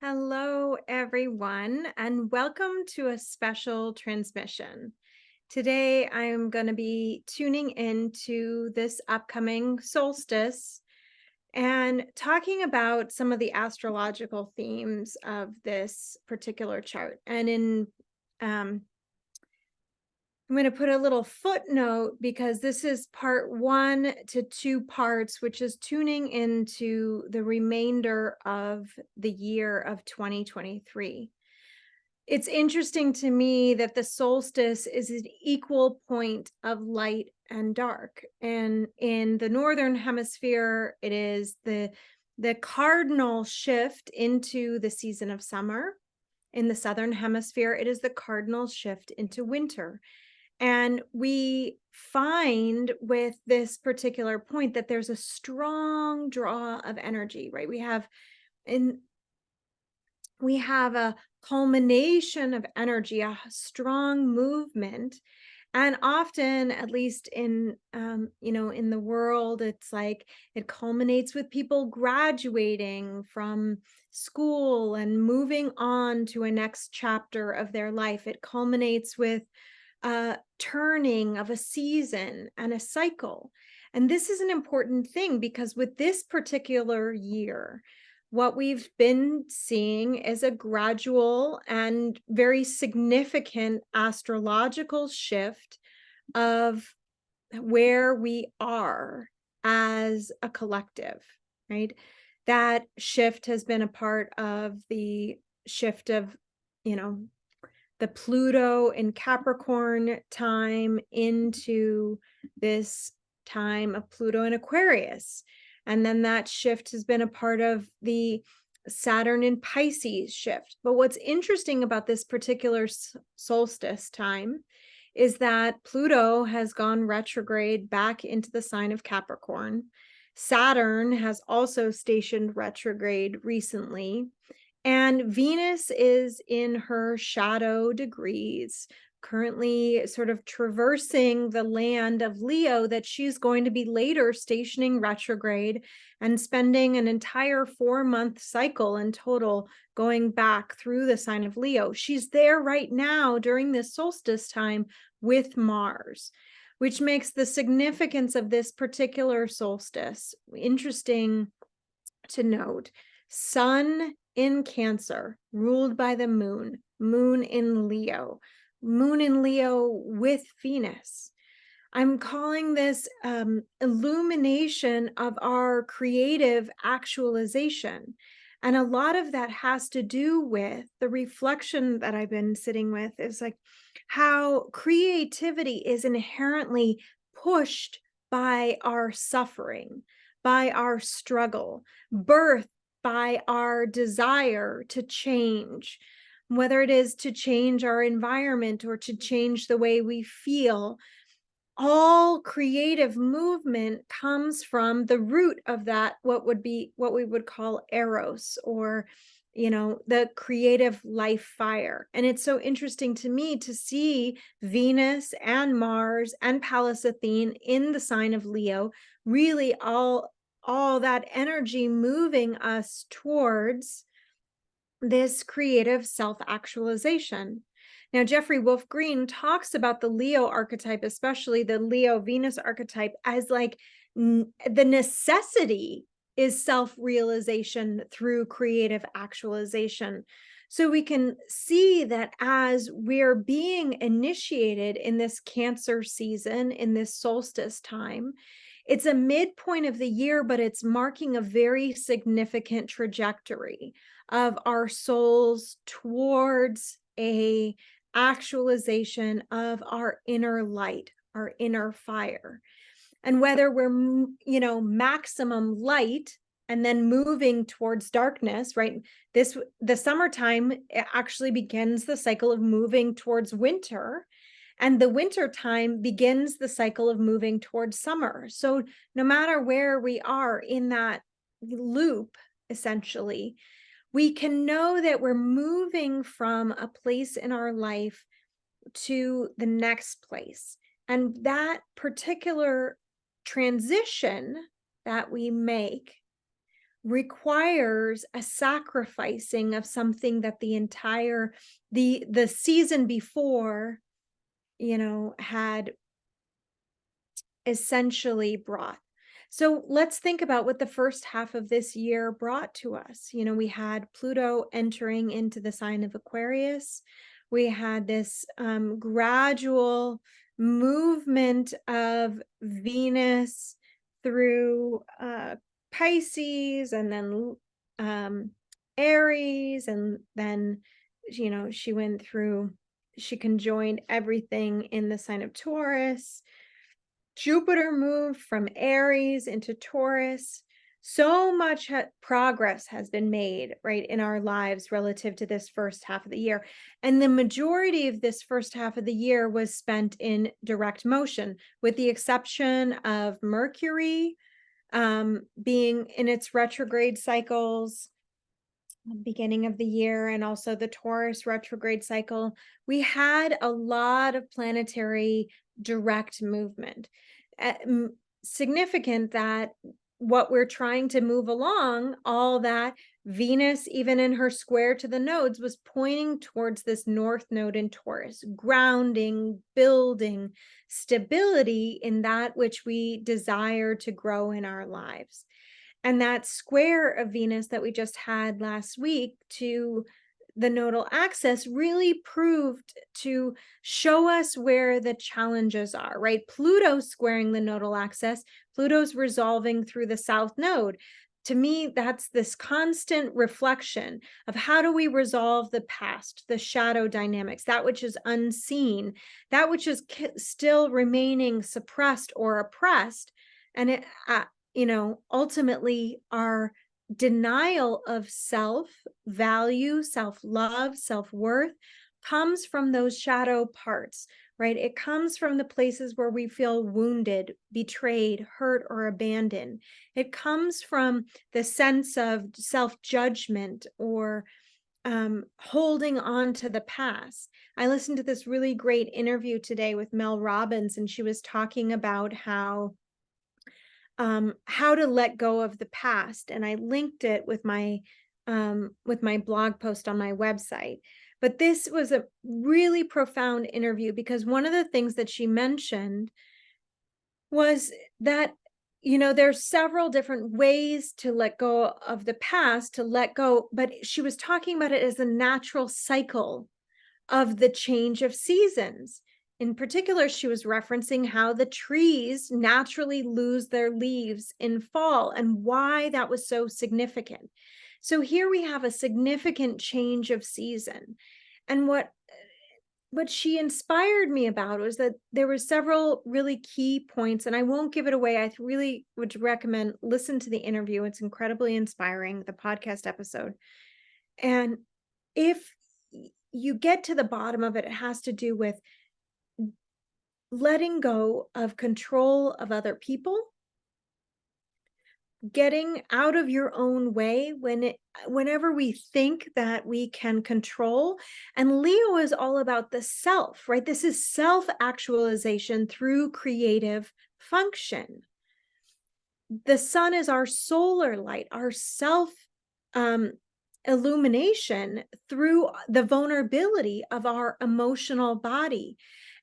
Hello, everyone, and welcome to a special transmission. Today, I'm going to be tuning into this upcoming solstice and talking about some of the astrological themes of this particular chart. And um, I'm going to put a little footnote because this is part 1 to 2 parts, which is tuning into the remainder of the year of 2023. It's interesting to me that the solstice is an equal point of light and dark. And in the northern hemisphere, it is the cardinal shift into the season of summer. In the southern hemisphere, it is the cardinal shift into winter. And we find with this particular point that there's a strong draw of energy, right? In we have a culmination of energy, a strong movement. And often, at least in the world, it's like it culminates with people graduating from school and moving on to a next chapter of their life. It culminates with a turning of a season and a cycle. And this is an important thing because with this particular year, what we've been seeing is a gradual and very significant astrological shift of where we are as a collective, right? That shift has been a part of the shift of, you know, the Pluto in Capricorn time into this time of Pluto in Aquarius. And then that shift has been a part of the Saturn in Pisces shift. But what's interesting about this particular solstice time is that Pluto has gone retrograde back into the sign of Capricorn. Saturn has also stationed retrograde recently. And Venus is in her shadow degrees, currently sort of traversing the land of Leo that she's going to be later stationing retrograde and spending an entire 4-month cycle in total going back through the sign of Leo. She's there right now during this solstice time with Mars, which makes the significance of this particular solstice interesting to note. Sun in Cancer, ruled by the moon, moon in Leo with Venus. I'm calling this illumination of our creative actualization. And a lot of that has to do with the reflection that I've been sitting with is like how creativity is inherently pushed by our suffering, by our struggle, birth by our desire to change, whether it is to change our environment or to change the way we feel. All creative movement comes from the root of that, what we would call eros, or the creative life fire. And it's so interesting to me to see Venus and Mars and Pallas Athene in the sign of Leo, really all that energy moving us towards this creative self-actualization. Now, Jeffrey Wolf Green talks about the Leo archetype, especially the Leo Venus archetype, as like the necessity is self-realization through creative actualization. So we can see that as we're being initiated in this Cancer season, in this solstice time, it's a midpoint of the year, but it's marking a very significant trajectory of our souls towards a actualization of our inner light, our inner fire. And whether we're, maximum light and then moving towards darkness, right? The summertime actually begins the cycle of moving towards winter. And the winter time begins the cycle of moving towards summer. So no matter where we are in that loop, essentially, we can know that we're moving from a place in our life to the next place. And that particular transition that we make requires a sacrificing of something that the season before, had essentially brought. So let's think about what the first half of this year brought to us. We had Pluto entering into the sign of Aquarius. We had this gradual movement of Venus through Pisces, and then Aries, and then she conjoined everything in the sign of Taurus. Jupiter moved from Aries into Taurus. So much progress has been made, right, in our lives relative to this first half of the year. And the majority of this first half of the year was spent in direct motion, with the exception of Mercury being in its retrograde cycles beginning of the year, and also the Taurus retrograde cycle. We had a lot of planetary direct movement. Significant that what we're trying to move along, all that Venus, even in her square to the nodes, was pointing towards this North Node in Taurus, grounding, building stability in that which we desire to grow in our lives. And that square of Venus that we just had last week to the nodal axis really proved to show us where the challenges are, right? Pluto squaring the nodal axis, Pluto's resolving through the south node. To me, that's this constant reflection of how do we resolve the past, the shadow dynamics, that which is unseen, that which is still remaining suppressed or oppressed. And it, ultimately our denial of self-value, self-love, self-worth comes from those shadow parts, right? It comes from the places where we feel wounded, betrayed, hurt, or abandoned. It comes from the sense of self-judgment or holding on to the past. I listened to this really great interview today with Mel Robbins, and she was talking about how to let go of the past, and I linked it with my blog post on my website. But this was a really profound interview, because one of the things that she mentioned was that there's several different ways to let go of the past, but she was talking about it as a natural cycle of the change of seasons. In particular, she was referencing how the trees naturally lose their leaves in fall and why that was so significant. So here we have a significant change of season. And what she inspired me about was that there were several really key points, and I won't give it away. I really would recommend listen to the interview. It's incredibly inspiring, the podcast episode. And if you get to the bottom of it, it has to do with letting go of control of other people, getting out of your own way whenever we think that we can control. And Leo is all about the self, right? This is self-actualization through creative function. The sun is our solar light, our self illumination through the vulnerability of our emotional body.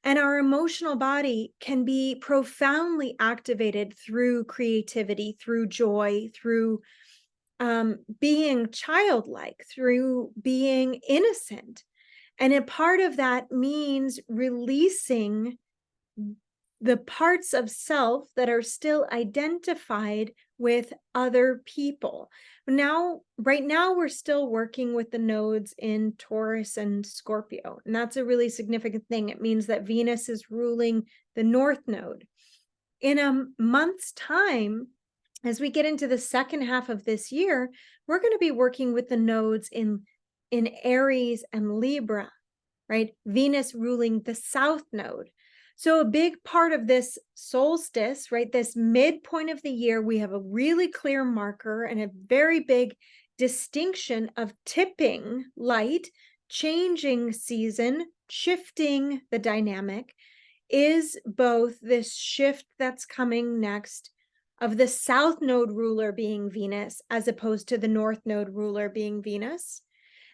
And our emotional body can be profoundly activated through creativity, through joy, through being childlike, through being innocent. And a part of that means releasing the parts of self that are still identified with other people. Right now, we're still working with the nodes in Taurus and Scorpio, and that's a really significant thing. It means that Venus is ruling the North Node. In a month's time, as we get into the second half of this year, we're going to be working with the nodes in Aries and Libra, right? Venus ruling the South Node. So a big part of this solstice, right, this midpoint of the year, we have a really clear marker and a very big distinction of tipping light, changing season, shifting the dynamic, is both this shift that's coming next of the south node ruler being Venus as opposed to the north node ruler being Venus.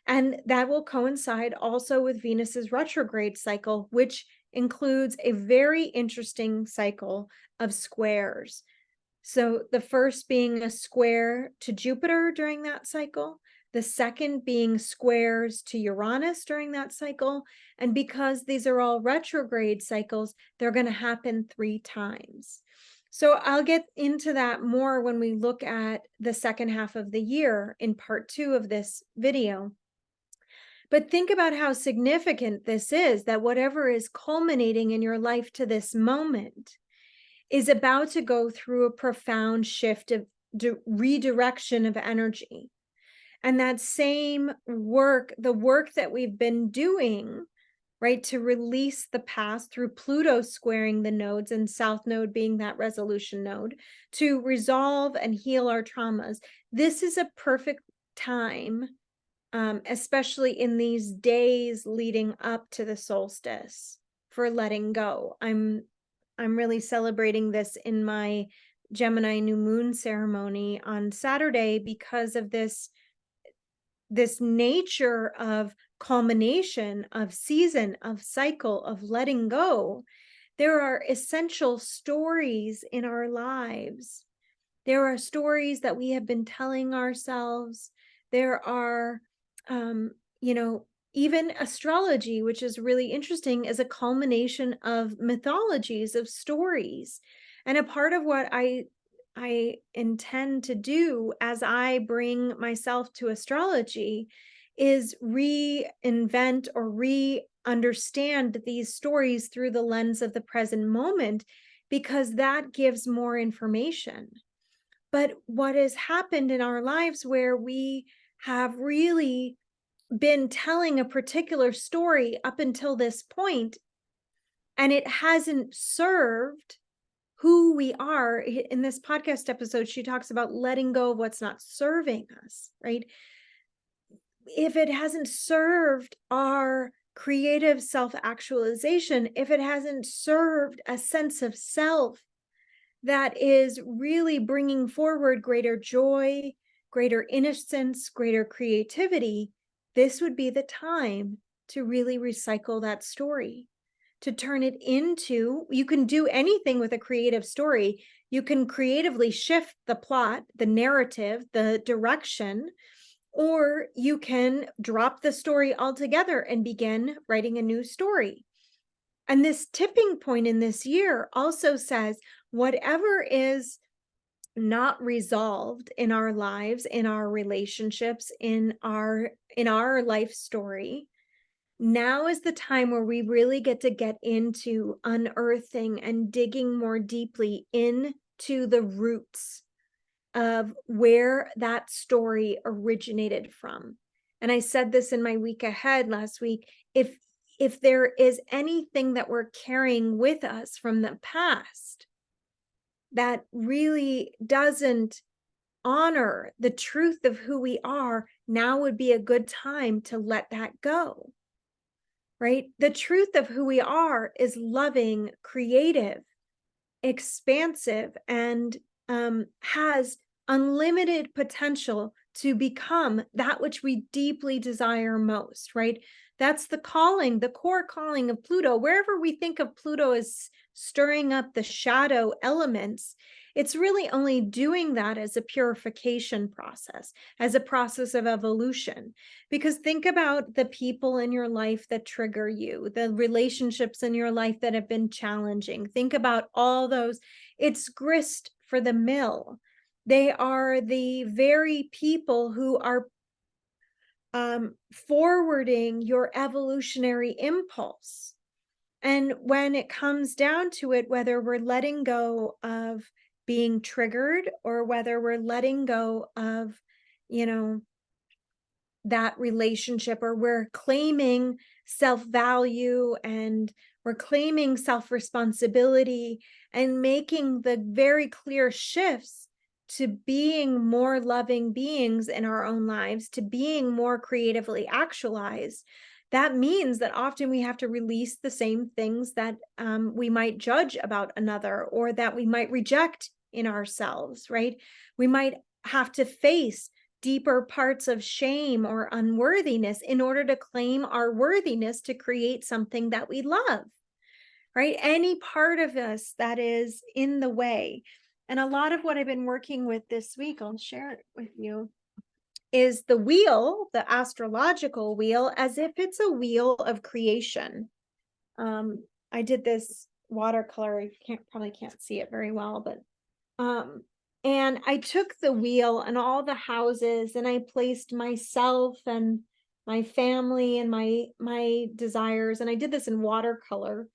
And that will coincide also with Venus's retrograde cycle, which includes a very interesting cycle of squares. So the first being a square to Jupiter during that cycle, the second being squares to Uranus during that cycle. And because these are all retrograde cycles, they're going to happen 3 times. So I'll get into that more when we look at the second half of the year in part 2 of this video. But think about how significant this is, that whatever is culminating in your life to this moment is about to go through a profound shift of redirection of energy. And that same work, the work that we've been doing, right, to release the past through Pluto squaring the nodes and South Node being that resolution node, to resolve and heal our traumas. This is a perfect time, especially in these days leading up to the solstice, for letting go. I'm really celebrating this in my Gemini new moon ceremony on Saturday because of this nature of culmination, of season, of cycle, of letting go. There are essential stories in our lives. There are stories that we have been telling ourselves. There are, even astrology, which is really interesting, is a culmination of mythologies, of stories. And a part of what I intend to do as I bring myself to astrology is reinvent or re-understand these stories through the lens of the present moment, because that gives more information. But what has happened in our lives where we have really been telling a particular story up until this point, and it hasn't served who we are. In this podcast episode, she talks about letting go of what's not serving us, right? If it hasn't served our creative self-actualization, if it hasn't served a sense of self that is really bringing forward greater joy, greater innocence, greater creativity, this would be the time to really recycle that story, to turn it into, you can do anything with a creative story. You can creatively shift the plot, the narrative, the direction, or you can drop the story altogether and begin writing a new story. And this tipping point in this year also says whatever is not resolved in our lives, in our relationships, in our life story, now is the time where we really get into unearthing and digging more deeply into the roots of where that story originated from. And I said this in my week ahead last week, if there is anything that we're carrying with us from the past that really doesn't honor the truth of who we are, now would be a good time to let that go, right? The truth of who we are is loving, creative, expansive, and has unlimited potential to become that which we deeply desire most, right? That's the calling, the core calling of Pluto. Wherever we think of Pluto as stirring up the shadow elements, it's really only doing that as a purification process, as a process of evolution. Because think about the people in your life that trigger you, the relationships in your life that have been challenging. Think about all those. It's grist for the mill. They are the very people who are forwarding your evolutionary impulse. And when it comes down to it, whether we're letting go of being triggered or whether we're letting go of, that relationship, or we're claiming self-value and we're claiming self-responsibility and making the very clear shifts to being more loving beings in our own lives, to being more creatively actualized, that means that often we have to release the same things that we might judge about another or that we might reject in ourselves, right? We might have to face deeper parts of shame or unworthiness in order to claim our worthiness to create something that we love, right? Any part of us that is in the way. And a lot of what I've been working with this week, I'll share it with you, is the wheel, the astrological wheel, as if it's a wheel of creation. I did this watercolor. You probably can't see it very well, but and I took the wheel and all the houses and I placed myself and my family and my desires, and I did this in watercolor.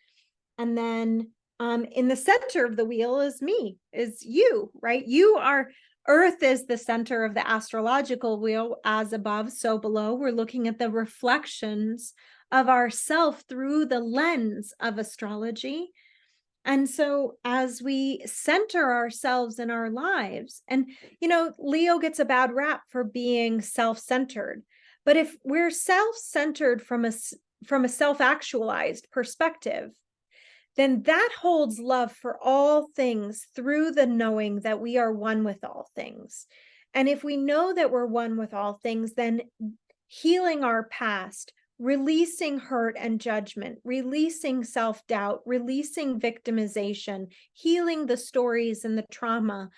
And then in the center of the wheel is me, is you, right? You are, Earth is the center of the astrological wheel, as above, so below. We're looking at the reflections of ourself through the lens of astrology. And so as we center ourselves in our lives, and Leo gets a bad rap for being self-centered, but if we're self-centered from a self-actualized perspective, then that holds love for all things through the knowing that we are one with all things. And if we know that we're one with all things, then healing our past, releasing hurt and judgment, releasing self-doubt, releasing victimization, healing the stories and the trauma,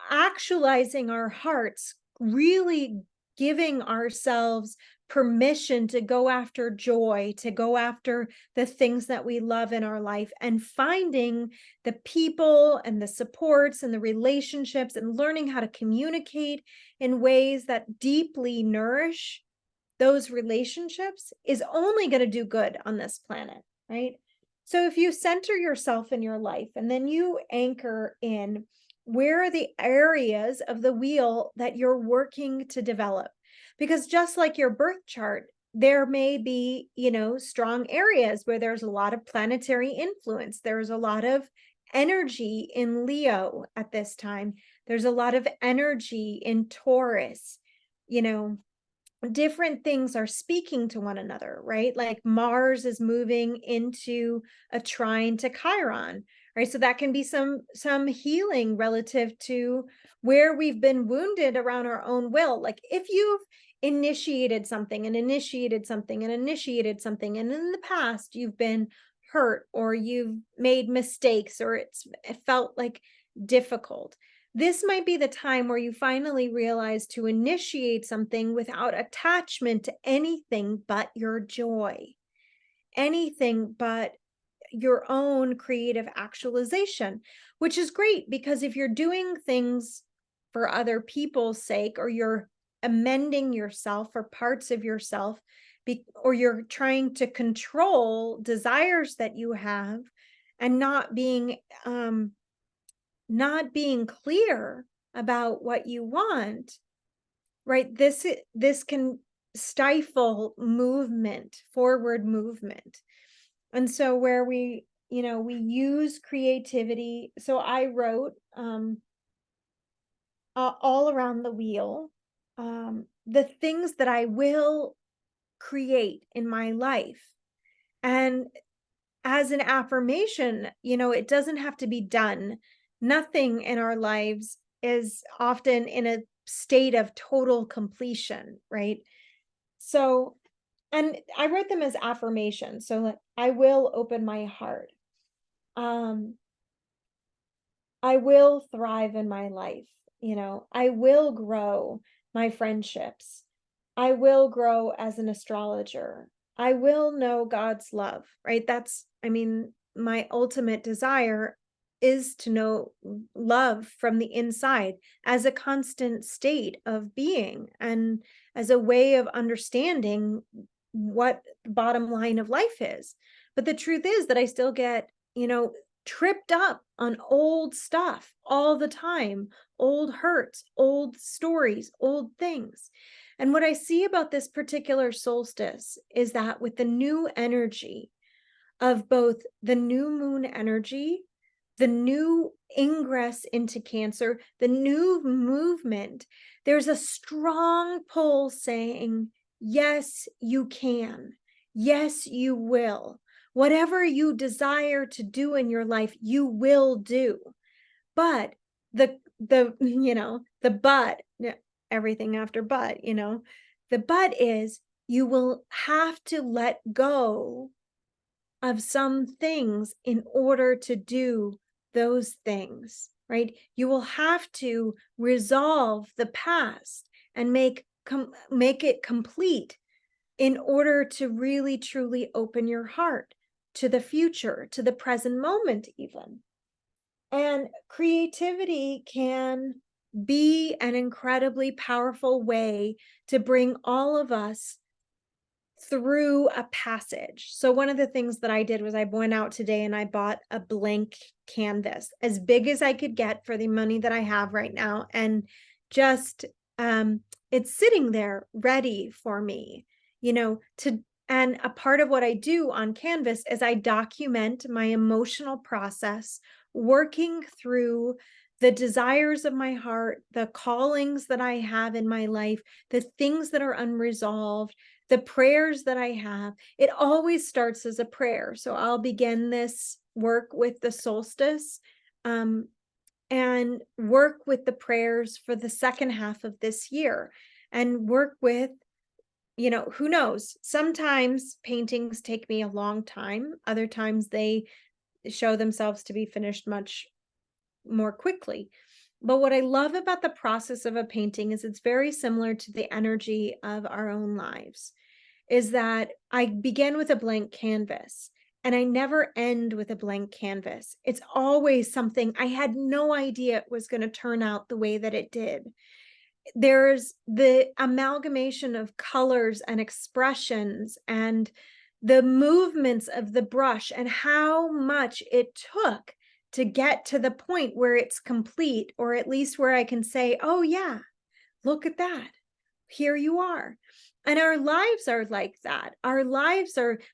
actualizing our hearts, really giving ourselves permission to go after joy, to go after the things that we love in our life, and finding the people and the supports and the relationships and learning how to communicate in ways that deeply nourish those relationships is only going to do good on this planet, right? So if you center yourself in your life and then you anchor in, where are the areas of the wheel that you're working to develop? Because just like your birth chart, there may be, strong areas where there's a lot of planetary influence. There's a lot of energy in Leo at this time. There's a lot of energy in Taurus. Different things are speaking to one another, right? Like Mars is moving into a trine to Chiron, right? So that can be some healing relative to where we've been wounded around our own will. Like if you've initiated something and initiated something and initiated something, and in the past you've been hurt or you've made mistakes or it felt like difficult, this might be the time where you finally realize to initiate something without attachment to anything but your joy, anything but your own creative actualization, which is great because if you're doing things for other people's sake, or you're amending yourself or parts of yourself, or you're trying to control desires that you have and not being clear about what you want, right? This can stifle movement, forward movement. And so where we use creativity. So I wrote all around the wheel the things that I will create in my life. And as an affirmation, it doesn't have to be done. Nothing in our lives is often in a state of total completion, right? So, and I wrote them as affirmations. So like, I will open my heart. I will thrive in my life. I will grow my friendships. I will grow as an astrologer. I will know God's love, right? My ultimate desire is to know love from the inside as a constant state of being and as a way of understanding what the bottom line of life is. But the truth is that I still get, tripped up on old stuff all the time, old hurts, old stories, old things. And what I see about this particular solstice is that with the new energy of both the new moon energy, the new ingress into Cancer, the new movement, there's a strong pull saying, yes, you can. Yes, you will. Whatever you desire to do in your life, you will do. But the but, everything after but, the but is you will have to let go of some things in order to do those things, right? You will have to resolve the past and make it complete in order to really truly open your heart to the future, to the present moment even. And creativity can be an incredibly powerful way to bring all of us through a passage. So one of the things that I did was I went out today and I bought a blank canvas as big as I could get for the money that I have right now, and just it's sitting there ready for me, to and a part of what I do on canvas is I document my emotional process, working through the desires of my heart, the callings that I have in my life, the things that are unresolved, the prayers that I have. It always starts as a prayer. So I'll begin this work with the solstice, and work with the prayers for the second half of this year, and work with, who knows? Sometimes paintings take me a long time. Other times they show themselves to be finished much more quickly. But what I love about the process of a painting is it's very similar to the energy of our own lives, is that I begin with a blank canvas and I never end with a blank canvas. It's always something I had no idea it was going to turn out the way that it did. There's the amalgamation of colors and expressions and the movements of the brush and how much it took to get to the point where it's complete, or at least where I can say, oh yeah, look at that. Here you are. And our lives are like that.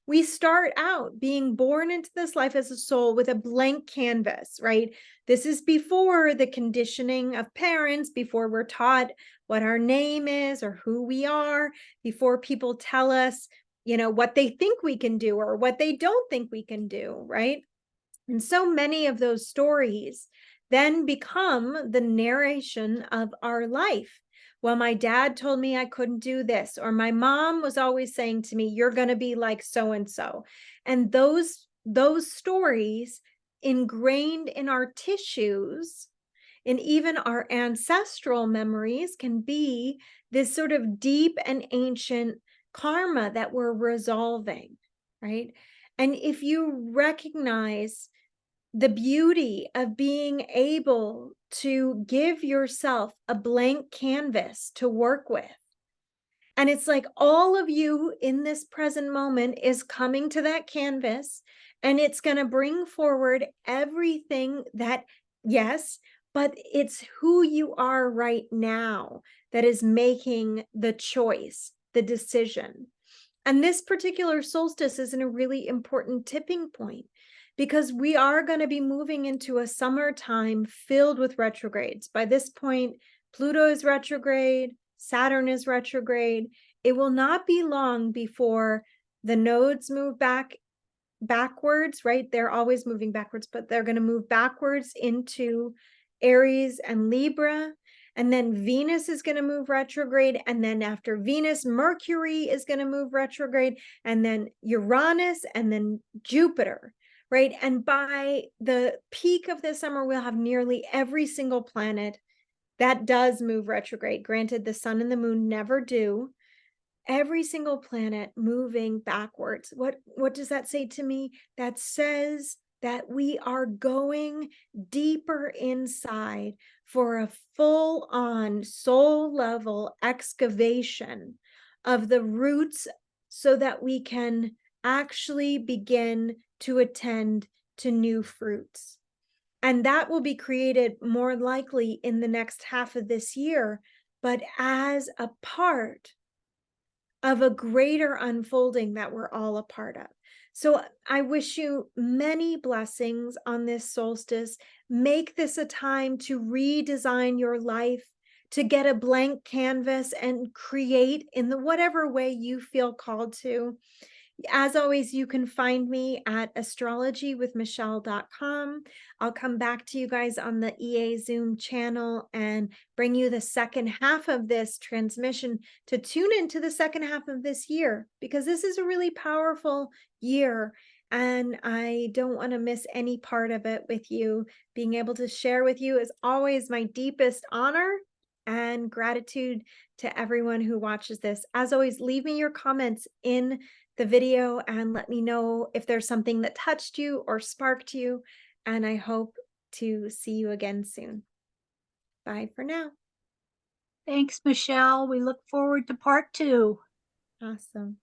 We start out being born into this life as a soul with a blank canvas, right? This is before the conditioning of parents, before we're taught what our name is or who we are, before people tell us, what they think we can do or what they don't think we can do, right? And so many of those stories then become the narration of our life. Well, my dad told me I couldn't do this, or my mom was always saying to me, you're going to be like so and so. And those stories ingrained in our tissues and even our ancestral memories can be this sort of deep and ancient karma that we're resolving, right? And if you recognize the beauty of being able to give yourself a blank canvas to work with, and it's like all of you in this present moment is coming to that canvas, and it's going to bring forward everything that, yes, but it's who you are right now that is making the choice, the decision. And this particular solstice is in a really important tipping point, because we are going to be moving into a summertime filled with retrogrades. By this point, Pluto is retrograde, Saturn is retrograde. It will not be long before the nodes move backwards, right? They're always moving backwards, but they're going to move backwards into Aries and Libra. And then Venus is going to move retrograde. And then after Venus, Mercury is going to move retrograde. And then Uranus, and then Jupiter, right? And by the peak of this summer, we'll have nearly every single planet that does move retrograde. Granted, the sun and the moon never do. Every single planet moving backwards. What does that say to me? That says that we are going deeper inside for a full-on soul level excavation of the roots, so that we can actually begin to attend to new fruits. And that will be created more likely in the next half of this year, but as a part of a greater unfolding that we're all a part of. So I wish you many blessings on this solstice. Make this a time to redesign your life, to get a blank canvas and create in the whatever way you feel called to. As always, you can find me at astrologywithmichelle.com. I'll come back to you guys on the EA Zoom channel and bring you the second half of this transmission to tune into the second half of this year, because this is a really powerful year. And I don't want to miss any part of it with you. Being able to share with you is always my deepest honor and gratitude to everyone who watches this. As always, leave me your comments in the video and let me know if there's something that touched you or sparked you. And I hope to see you again soon. Bye for now. Thanks, Michelle. We look forward to part two. Awesome.